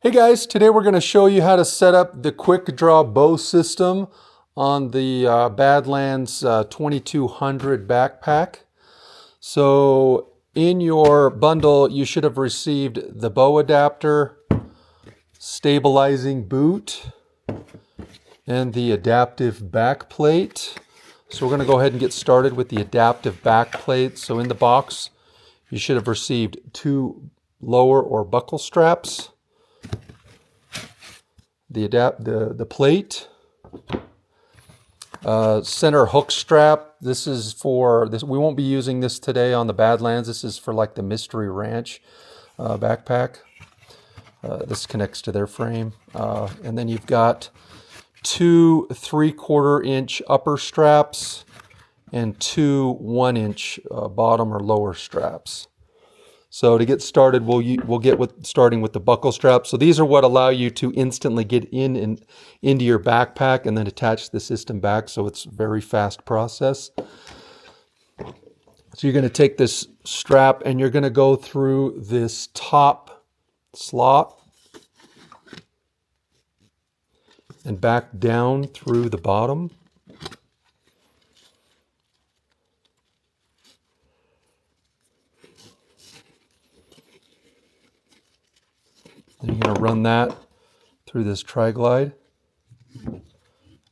Hey guys, today we're going to show you how to set up the quick draw bow system on the Badlands 2200 backpack. So in your bundle you should have received the bow adapter, stabilizing boot, and the adaptive back plate. So we're going to go ahead and get started with the adaptive back plate. So in the box you should have received two lower or buckle straps, the plate, center hook strap. This is for this. We won't be using this today on the Badlands. This is for like the Mystery Ranch backpack. This connects to their frame, and then you've got two 3/4 inch upper straps and two 1 inch bottom or lower straps. So to get started, we'll get starting with the buckle straps. So these are what allow you to instantly get into your backpack and then attach the system back. So it's a very fast process. So you're going to take this strap and you're going to go through this top slot and back down through the bottom. Then you're going to run that through this tri-glide.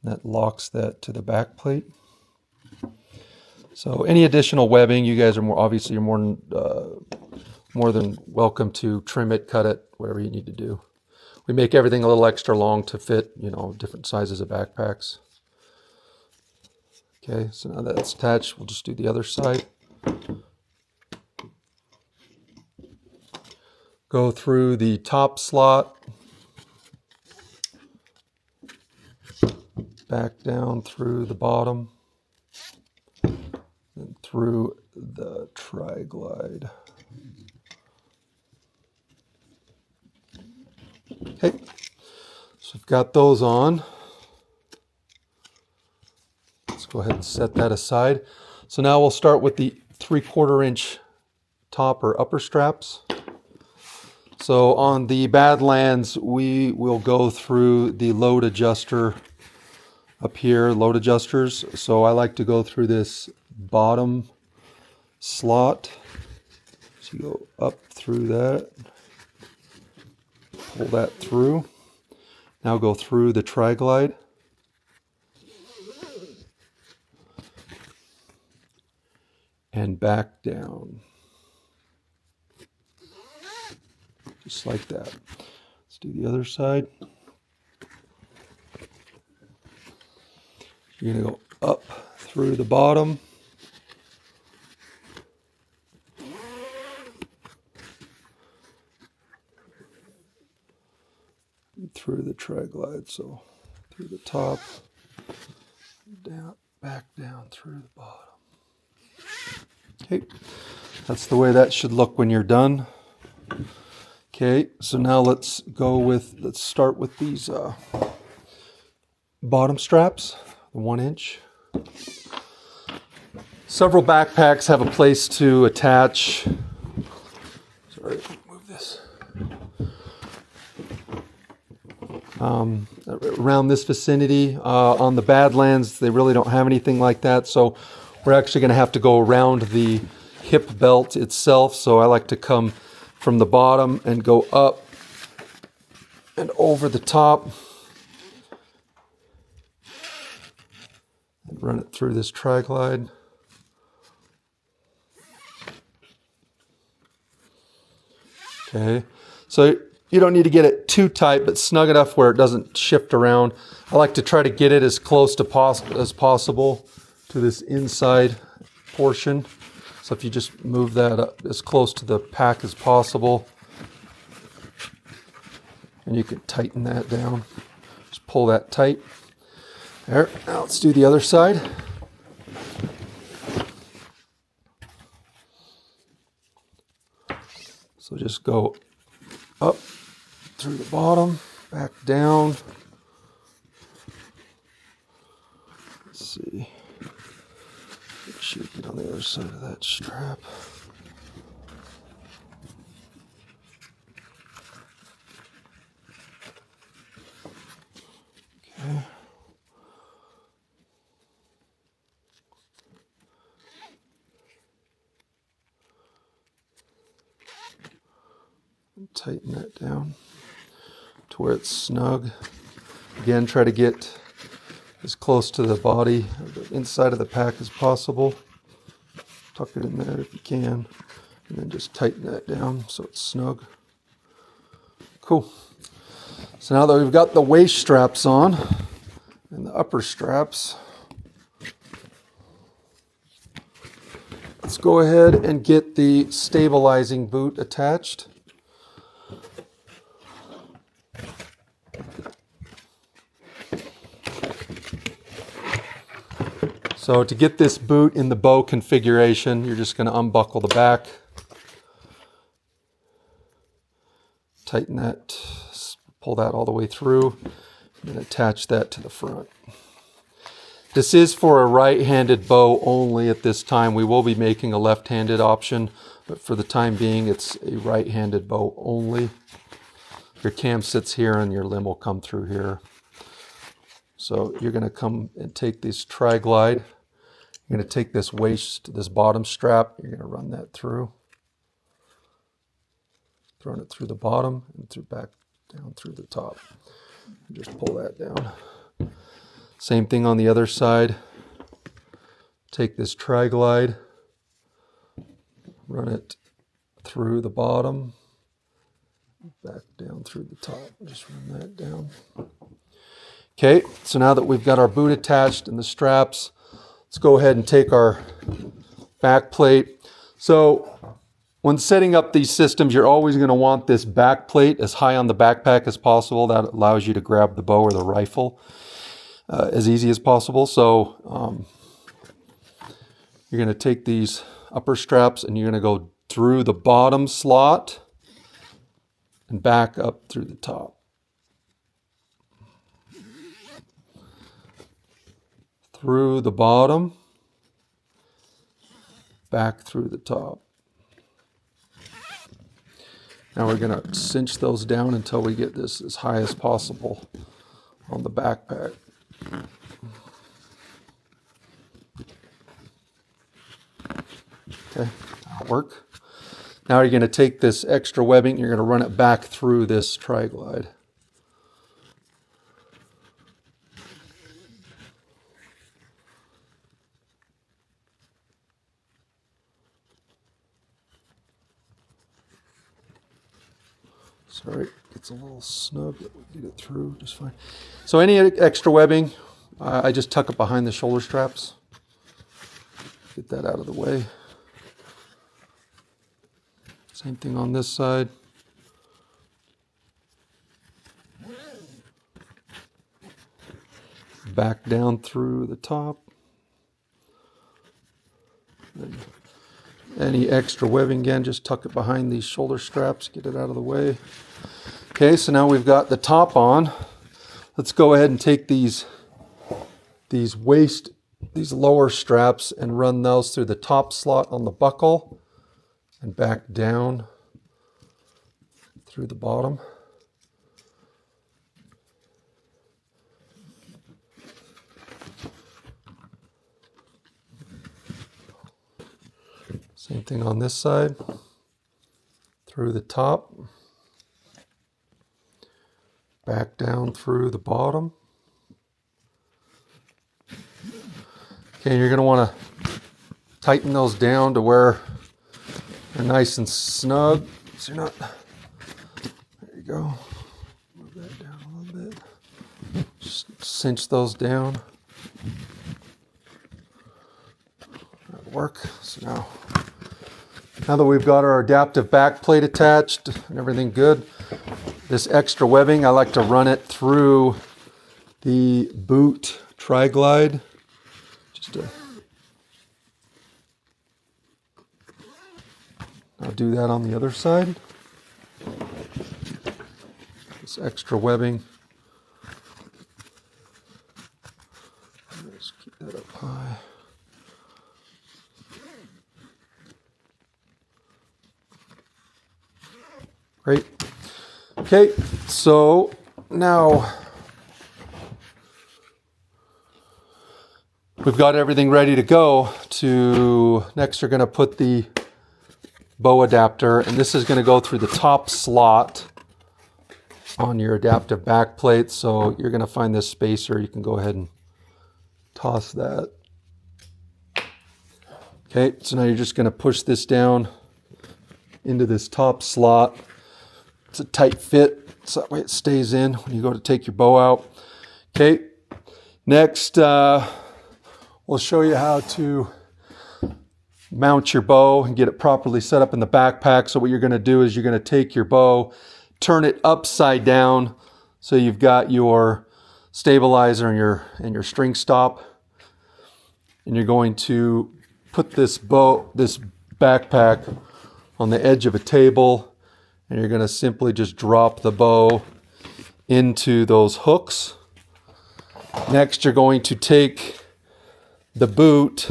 That locks that to the back plate. So any additional webbing, you guys are obviously more than welcome to trim it, cut it, whatever you need to do. We make everything a little extra long to fit, different sizes of backpacks. Okay, so now that's attached, we'll just do the other side. Go through the top slot, back down through the bottom, and through the tri-glide. Okay, so we've got those on. Let's go ahead and set that aside. So now we'll start with the 3/4 inch top or upper straps. So on the Badlands, we will go through the load adjuster up here, load adjusters. So I like to go through this bottom slot. So you go up through that, pull that through. Now go through the tri-glide. And back down. Just like that. Let's do the other side. You're going to go up through the bottom. And through the tri-glide. So through the top, down, back down through the bottom. Okay, that's the way that should look when you're done. Okay, so now let's start with these bottom straps, the 1 inch. Several backpacks have a place to attach. Sorry, move this. Around this vicinity, on the Badlands, they really don't have anything like that. So we're actually going to have to go around the hip belt itself. So I like to come from the bottom and go up and over the top and run it through this tri-glide. Okay, so you don't need to get it too tight, but snug enough where it doesn't shift around. I like to try to get it as close to as possible to this inside portion. So if you just move that up as close to the pack as possible, and you can tighten that down. Just pull that tight. There, now let's do the other side. So just go up through the bottom, back down. Let's see. Should get on the other side of that strap. tighten that down to where it's snug. Again, try to get as close to the body, the inside of the pack as possible. Tuck it in there if you can, and then just tighten that down so it's snug. Cool. So now that we've got the waist straps on and the upper straps, let's go ahead and get the stabilizing boot attached. So to get this boot in the bow configuration, you're just going to unbuckle the back, tighten that, pull that all the way through, and attach that to the front. This is for a right-handed bow only at this time. We will be making a left-handed option, but for the time being, it's a right-handed bow only. Your cam sits here and your limb will come through here. So you're going to come and take this tri-glide. You're going to take this waist, this bottom strap, you're going to run that through. Throwing it through the bottom and through back down through the top. And just pull that down. Same thing on the other side. Take this tri-glide, run it through the bottom, back down through the top. Just run that down. Okay, so now that we've got our boot attached and the straps, let's go ahead and take our back plate. So when setting up these systems, you're always going to want this back plate as high on the backpack as possible. That allows you to grab the bow or the rifle as easy as possible. So you're going to take these upper straps and you're going to go through the bottom slot and back up through the top. Through the bottom, back through the top. Now we're going to cinch those down until we get this as high as possible on the backpack. Okay, that'll work. Now you're going to take this extra webbing, you're going to run it back through this tri-glide. Sorry, it's a little snug, but we'll get it through just fine. So any extra webbing, I just tuck it behind the shoulder straps. Get that out of the way. Same thing on this side. Back down through the top. And any extra webbing, again, just tuck it behind these shoulder straps, get it out of the way. Okay, so now we've got the top on. Let's go ahead and take these lower straps and run those through the top slot on the buckle and back down through the bottom. Same thing on this side, through the top, back down through the bottom. Okay, you're going to want to tighten those down to where they're nice and snug. So you're not, there you go. Move that down a little bit. Just cinch those down. That'll work. So now that we've got our adaptive back plate attached and everything good, this extra webbing, I like to run it through the boot tri-glide. I'll do that on the other side. This extra webbing. Let's keep that up high. Great. Okay, so now we've got everything ready to go. Next, we're going to put the bow adapter, and this is going to go through the top slot on your adaptive back plate. So you're going to find this spacer. You can go ahead and toss that. Okay, so now you're just going to push this down into this top slot. It's a tight fit, so that way it stays in when you go to take your bow out. Okay, next we'll show you how to mount your bow and get it properly set up in the backpack. So what you're going to do is you're going to take your bow, turn it upside down so you've got your stabilizer and your string stop, and you're going to put this backpack on the edge of a table, and you're going to simply just drop the bow into those hooks. Next, you're going to take the boot.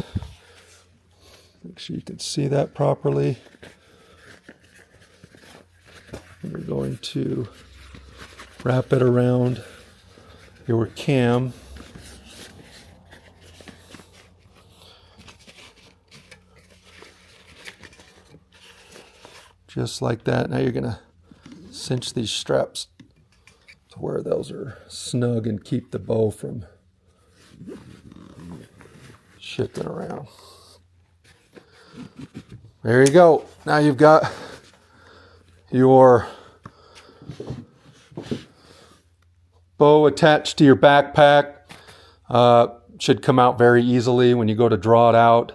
Make sure you can see that properly. And you're going to wrap it around your cam. Just like that. Now you're going to cinch these straps to where those are snug and keep the bow from shifting around. There you go. Now you've got your bow attached to your backpack. Should come out very easily when you go to draw it out.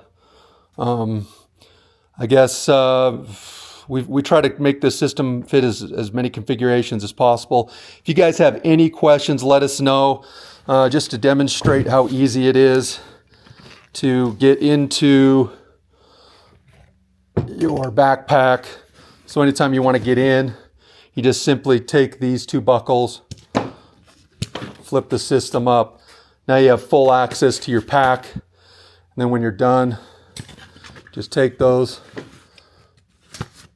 I guess we try to make this system fit as many configurations as possible. If you guys have any questions, let us know, just to demonstrate how easy it is to get into your backpack. So anytime you want to get in, you just simply take these two buckles, flip the system up. Now you have full access to your pack. And then when you're done, just take those,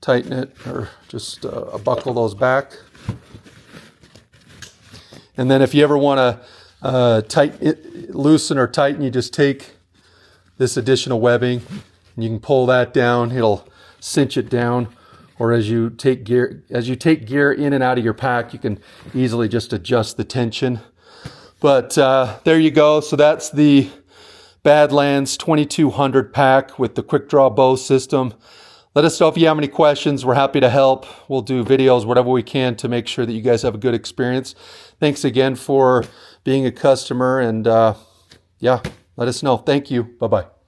tighten it, or just buckle those back. And then if you ever want to loosen or tighten, you just take this additional webbing and you can pull that down. It'll cinch it down. Or as you take gear in and out of your pack, you can easily just adjust the tension. But there you go. So that's the Badlands 2200 pack with the quick draw bow system. Let us know if you have any questions. We're happy to help. We'll do videos, whatever we can, to make sure that you guys have a good experience. Thanks again for being a customer, and yeah, let us know. Thank you. Bye-bye.